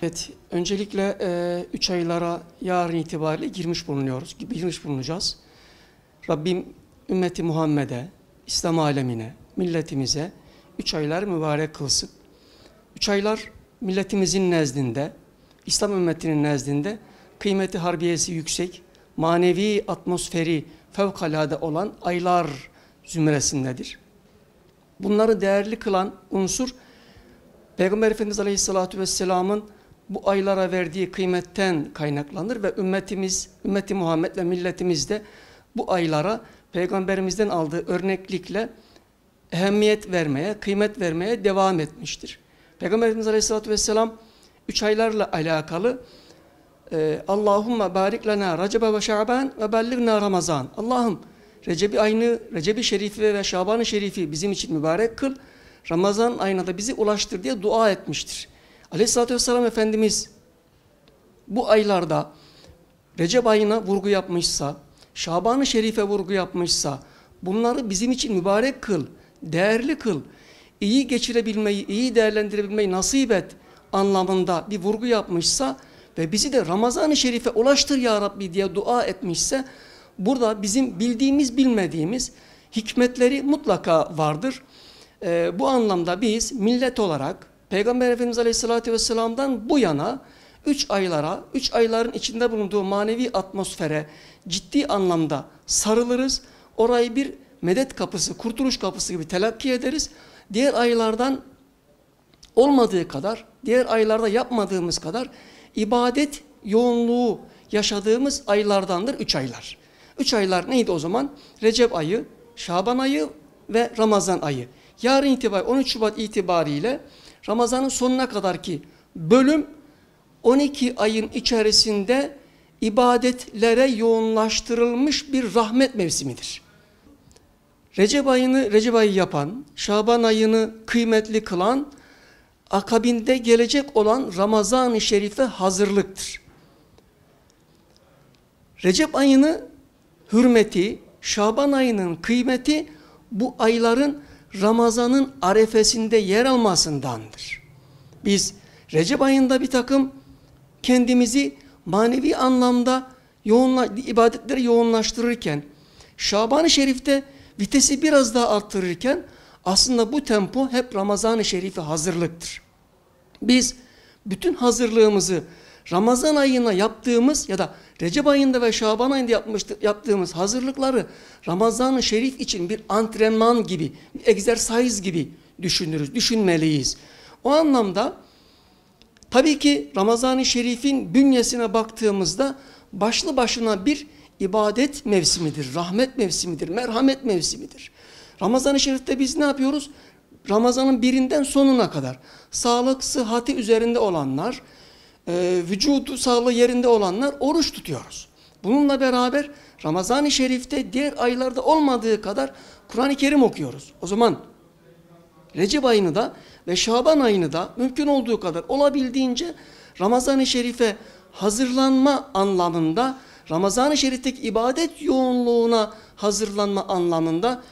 Evet, öncelikle 3 aylara yarın itibariyle girmiş bulunacağız. Rabbim ümmeti Muhammed'e, İslam alemine, milletimize 3 aylar mübarek kılsın. 3 aylar milletimizin nezdinde, İslam ümmetinin nezdinde kıymeti harbiyesi yüksek, manevi atmosferi fevkalade olan aylar zümresindedir. Bunları değerli kılan unsur, Peygamber Efendimiz Aleyhisselatü Vesselam'ın bu aylara verdiği kıymetten kaynaklanır ve ümmeti Muhammed ve milletimiz de bu aylara Peygamberimizden aldığı örneklikle ehemmiyet vermeye, kıymet vermeye devam etmiştir. Peygamber Efendimiz Aleyhisselatü Vesselam 3 aylarla alakalı Allahümme barik lana Recebe ve Şaban ve belligna Ramazan. Allah'ım Recep-i Şerifi ve Şaban-ı Şerifi bizim için mübarek kıl. Ramazan ayına da bizi ulaştır diye dua etmiştir. Aleyhisselatü Vesselam Efendimiz bu aylarda Recep ayına vurgu yapmışsa, Şaban-ı Şerif'e vurgu yapmışsa, bunları bizim için mübarek kıl, değerli kıl, iyi geçirebilmeyi, iyi değerlendirebilmeyi nasip et anlamında bir vurgu yapmışsa ve bizi de Ramazan-ı Şerif'e ulaştır ya Rabbi diye dua etmişse, burada bizim bildiğimiz, bilmediğimiz hikmetleri mutlaka vardır. Bu anlamda biz millet olarak Peygamber Efendimiz Aleyhisselatü Vesselam'dan bu yana 3 ayların içinde bulunduğu manevi atmosfere ciddi anlamda sarılırız. Orayı bir medet kapısı, kurtuluş kapısı gibi telakki ederiz. Diğer aylardan olmadığı kadar, diğer aylarda yapmadığımız kadar ibadet yoğunluğu yaşadığımız aylardandır 3 aylar. 3 aylar neydi o zaman? Recep ayı, Şaban ayı ve Ramazan ayı. Yarın itibariyle 13 Şubat itibariyle Ramazan'ın sonuna kadarki bölüm 12 ayın içerisinde ibadetlere yoğunlaştırılmış bir rahmet mevsimidir. Recep ayı yapan, Şaban ayını kıymetli kılan, akabinde gelecek olan Ramazan-ı Şerif'e hazırlıktır. Recep ayının hürmeti, Şaban ayının kıymeti bu ayların Ramazan'ın arefesinde yer almasındandır. Biz Recep ayında bir takım kendimizi manevi anlamda ibadetlere yoğunlaştırırken, Şaban-ı Şerif'te vitesi biraz daha arttırırken aslında bu tempo hep Ramazan-ı Şerif'e hazırlıktır. Biz bütün hazırlığımızı Ramazan ayına yaptığımız ya da Recep ayında ve Şaban ayında yaptığımız hazırlıkları Ramazan-ı Şerif için bir antrenman gibi, bir egzersiz gibi düşünmeliyiz. O anlamda tabii ki Ramazan-ı Şerif'in bünyesine baktığımızda başlı başına bir ibadet mevsimidir, rahmet mevsimidir, merhamet mevsimidir. Ramazan-ı Şerif'te biz ne yapıyoruz? Ramazan'ın birinden sonuna kadar sağlık, sıhhati üzerinde olanlar, vücudu sağlığı yerinde olanlar oruç tutuyoruz. Bununla beraber Ramazan-ı Şerif'te diğer aylarda olmadığı kadar Kur'an-ı Kerim okuyoruz. O zaman Recep ayını da ve Şaban ayını da mümkün olduğu kadar olabildiğince Ramazan-ı Şerif'e hazırlanma anlamında, Ramazan-ı Şerif'teki ibadet yoğunluğuna hazırlanma anlamında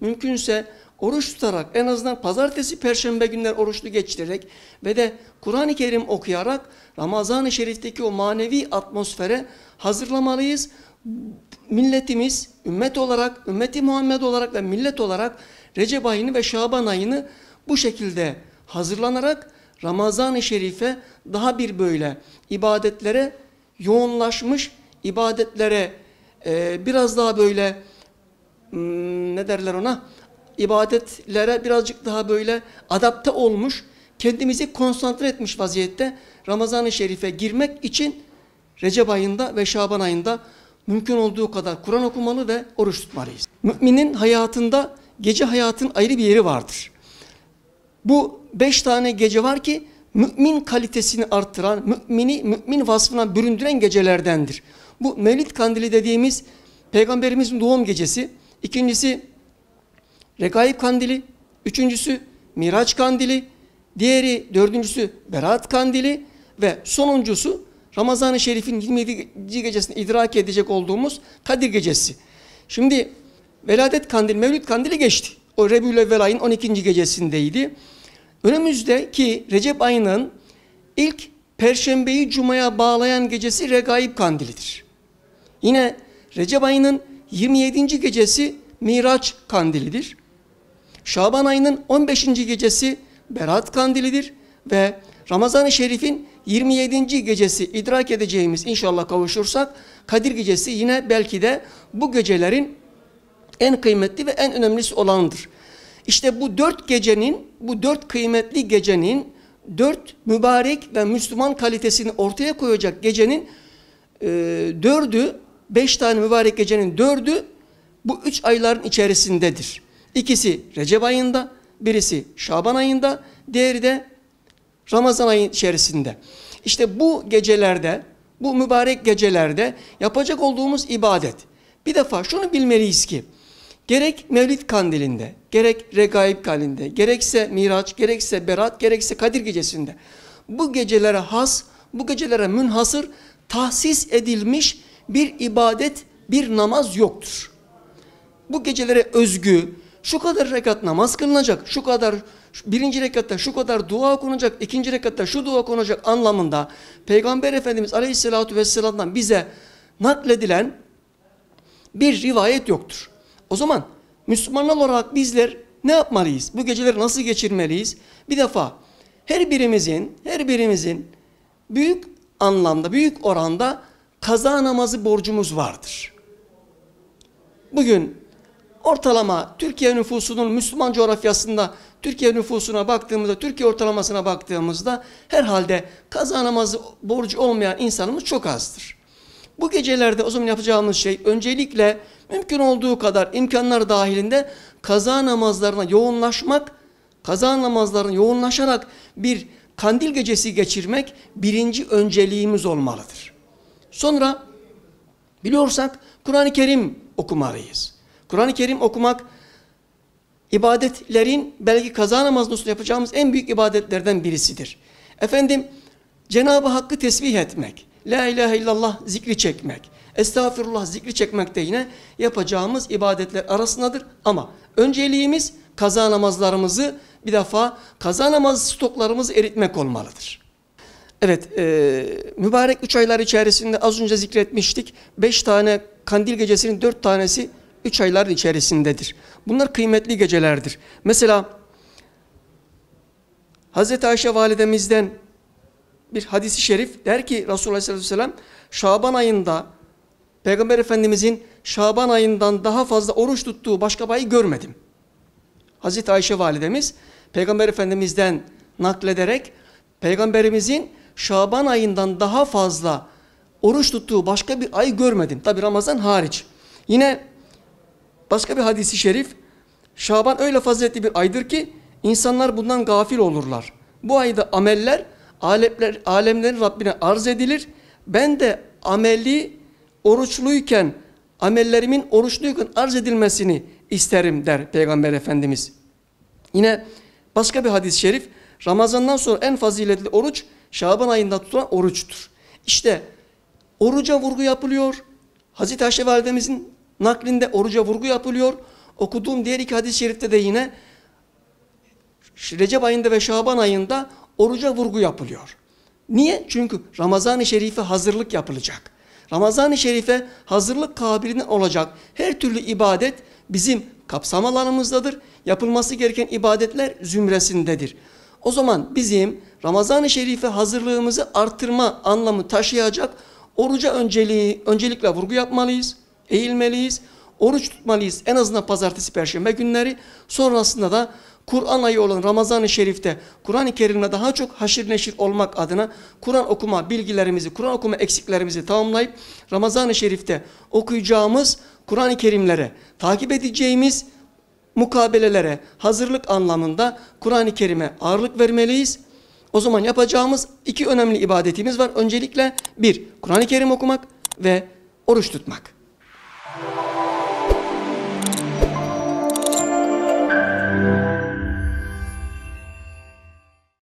mümkünse oruç tutarak, en azından pazartesi, perşembe günler oruçlu geçirerek ve de Kur'an-ı Kerim okuyarak Ramazan-ı Şerif'teki o manevi atmosfere hazırlamalıyız. Milletimiz, ümmeti Muhammed olarak ve millet olarak Recep ayını ve Şaban ayını bu şekilde hazırlanarak Ramazan-ı Şerif'e daha bir böyle ibadetlere yoğunlaşmış, ibadetlere biraz daha böyle ne derler ona? İbadetlere birazcık daha böyle adapte olmuş, kendimizi konsantre etmiş vaziyette Ramazan-ı Şerif'e girmek için Recep ayında ve Şaban ayında mümkün olduğu kadar Kur'an okumalı ve oruç tutmalıyız. Müminin hayatında gece hayatın ayrı bir yeri vardır. Bu 5 tane gece var ki mümin kalitesini arttıran, mümin vasfına büründüren gecelerdendir. Bu Mevlid Kandili dediğimiz Peygamberimizin doğum gecesi, ikincisi Regaib Kandili, üçüncüsü Miraç Kandili, dördüncüsü Berat Kandili ve sonuncusu Ramazan-ı Şerif'in 27. gecesini idrak edecek olduğumuz Kadir Gecesi. Şimdi Veladet Kandili, Mevlid Kandili geçti. O Rebül-i Evvel ayın 12. gecesindeydi. Önümüzdeki Recep ayının İlk Perşembeyi Cuma'ya bağlayan gecesi Regaib Kandilidir. Yine Recep ayının 27. gecesi Miraç Kandilidir. Şaban ayının 15. gecesi Berat Kandilidir ve Ramazan-ı Şerif'in 27. gecesi idrak edeceğimiz, inşallah kavuşursak, Kadir Gecesi yine belki de bu gecelerin en kıymetli ve en önemlisi olanıdır. İşte bu dört kıymetli gecenin, dört mübarek ve Müslüman kalitesini ortaya koyacak gecenin dördü, 5 tane mübarek gecenin dördü bu 3 ayların içerisindedir. İkisi Recep ayında, birisi Şaban ayında, diğeri de Ramazan ayının içerisinde. İşte bu gecelerde, bu mübarek gecelerde yapacak olduğumuz ibadet. Bir defa şunu bilmeliyiz ki, gerek Mevlid Kandili'nde, gerek Regaib Kandili'nde, gerekse Miraç, gerekse Berat, gerekse Kadir Gecesi'nde bu gecelere has, bu gecelere münhasır, tahsis edilmiş bir ibadet, bir namaz yoktur. Bu gecelere özgü, şu kadar rekat namaz kılınacak, şu kadar, birinci rekatta şu kadar dua okunacak, ikinci rekatta şu dua okunacak anlamında Peygamber Efendimiz Aleyhisselatü Vesselam'dan bize nakledilen bir rivayet yoktur. O zaman Müslümanlar olarak bizler ne yapmalıyız? Bu geceleri nasıl geçirmeliyiz? Bir defa her birimizin büyük anlamda, büyük oranda kaza namazı borcumuz vardır. Bugün ortalama Türkiye nüfusunun Müslüman coğrafyasında Türkiye nüfusuna baktığımızda, Türkiye ortalamasına baktığımızda herhalde kaza namazı borcu olmayan insanımız çok azdır. Bu gecelerde o zaman yapacağımız şey öncelikle mümkün olduğu kadar imkanlar dahilinde kaza namazlarına yoğunlaşmak, kaza namazlarına yoğunlaşarak bir kandil gecesi geçirmek birinci önceliğimiz olmalıdır. Sonra biliyorsak Kur'an-ı Kerim okumalıyız. Kur'an-ı Kerim okumak ibadetlerin belki kaza namazında yapacağımız en büyük ibadetlerden birisidir. Efendim Cenab-ı Hakk'ı tesbih etmek, La ilahe illallah zikri çekmek, Estağfirullah zikri çekmek de yine yapacağımız ibadetler arasındadır. Ama önceliğimiz kaza namazlarımızı, bir defa kaza namazı stoklarımızı eritmek olmalıdır. Evet, mübarek 3 aylar içerisinde az önce zikretmiştik. 5 tane kandil gecesinin 4 tanesi 3 ayların içerisindedir. Bunlar kıymetli gecelerdir. Mesela Hazreti Ayşe validemizden bir hadis-i şerif der ki Resulullah sallallahu aleyhi ve sellem Şaban ayında Peygamber Efendimizin Şaban ayından daha fazla oruç tuttuğu başka bir ayı görmedim. Hazreti Ayşe validemiz Peygamber Efendimiz'den naklederek Peygamberimizin Şaban ayından daha fazla oruç tuttuğu başka bir ay görmedim. Tabi Ramazan hariç. Yine başka bir hadis-i şerif Şaban öyle faziletli bir aydır ki insanlar bundan gafil olurlar. Bu ayda ameller alemlerin Rabbine arz edilir. Ben de amellerimin oruçluyken arz edilmesini isterim der Peygamber Efendimiz. Yine başka bir hadis-i şerif Ramazan'dan sonra en faziletli oruç Şaban ayında tutulan oruçtur. İşte oruca vurgu yapılıyor. Hazreti Ayşe validemizin naklinde oruca vurgu yapılıyor. Okuduğum diğer iki hadis-i şerifte de yine Recep ayında ve Şaban ayında oruca vurgu yapılıyor. Niye? Çünkü Ramazan-ı Şerif'e hazırlık yapılacak. Ramazan-ı Şerif'e hazırlık kabiliğinden olacak her türlü ibadet bizim kapsam alanımızdadır. Yapılması gereken ibadetler zümresindedir. O zaman bizim Ramazan-ı Şerif'e hazırlığımızı artırma anlamı taşıyacak oruca öncelikle vurgu yapmalıyız, eğilmeliyiz, oruç tutmalıyız en azından pazartesi, perşembe günleri. Sonrasında da Kur'an ayı olan Ramazan-ı Şerif'te Kur'an-ı Kerim'le daha çok haşir neşir olmak adına Kur'an okuma bilgilerimizi, Kur'an okuma eksiklerimizi tamamlayıp Ramazan-ı Şerif'te okuyacağımız Kur'an-ı Kerimlere, takip edeceğimiz mukabelelere hazırlık anlamında Kur'an-ı Kerim'e ağırlık vermeliyiz. O zaman yapacağımız iki önemli ibadetimiz var. Öncelikle bir, Kur'an-ı Kerim okumak ve oruç tutmak.